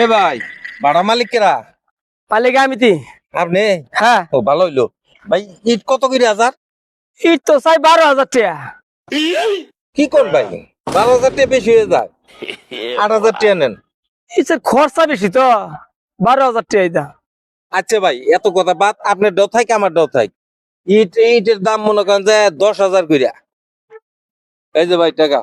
এ ভাই, ভাড়া মালিক কেরা? পালিকা আমিতি। আপনি? হ্যাঁ, ও ভালো হইলো। ভাই ইট কত করে হাজার? ইট তো চাই 12,000 টাকা। কি কোন ভাই, 12,000 টাকা বেশি হয়ে যায়, 8,000 টাকা নেন। ইটের খরচা বেশি তো, 12,000 টাকা এটা। আচ্ছা ভাই, এত কথা বাদ, আপনার ডো থাক আমার ডো থাক। ইটের দাম মনে করেন যে 10,000 কইরা। এই যে ভাই টাকা,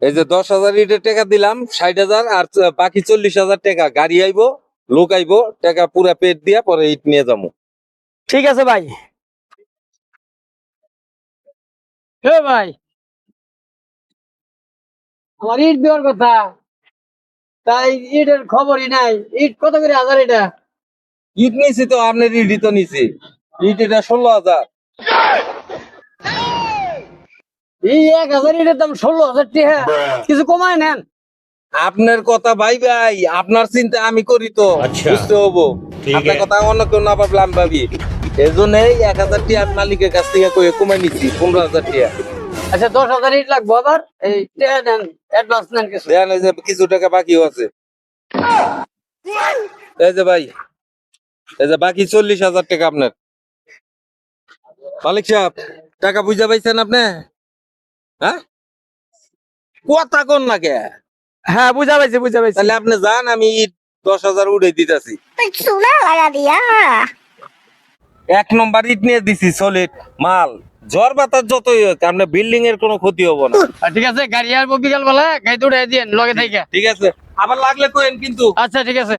এই যে 10,000 ইটের টাকা দিলাম, 60,000 আর বাকি 40,000 টাকা গাড়ি আইবো, লোক আইবো, টাকা পুরা পেট দিয়া পরে ইট নিয়ে যাবো। ঠিক আছে ভাই। হে ভাই, আমার ইট দেওয়ার কথা, তাই ইটের খবরই নাই। ইট কত করে হাজার এটা? ইট নিয়েছি তো, আপনার ইটই তো নিছি। ইট এটা 16,000। এই 1,000 ইটের দাম 16,000 টাকা, কিছু কমায় নেন। আপনার কথা ভাই ভাই, আপনার চিন্তা আমি করি তো, বুঝতে হবো। আপনার কথা অন্য কেউ না ভাবলে আমি ভাবি। এই জন্যই 1,000 টাকা মালিকের কাছ থেকে কমে নিচ্ছি, 15,000 টাকা। আচ্ছা, 10,000 ইট লাগবো আবার। এই টাকা নেন, অ্যাডভান্স নেন কিছু। দেখেন এই যে কিছু টাকা বাকিও আছে। এই যে ভাই, এই যে বাকি 40,000 টাকা আপনার। মালিক সাহেব, টাকা বুঝা পাইছেন আপনি? হ্যাঁ, কথা কোন না কে? হ্যাঁ, বুঝা পাইছি বুঝা পাইছি। তাহলে আপনি যান, আমি 10,000 উড়ে দিতেছি। चूना लगा दिया। 1 নম্বর ইট নিয়ে দিছি, সলিড মাল। ঝড় বাতাস যতই হোক, আপনার বিল্ডিং এর কোনো ক্ষতি হবো না। ঠিক আছে, গাড়ি আসবো বিকাল বেলা, গাড়ি উঠে দিয়ে লগে থেকে। ঠিক আছে, আবার লাগলে কোয়েন কিন্তু। আচ্ছা, ঠিক আছে।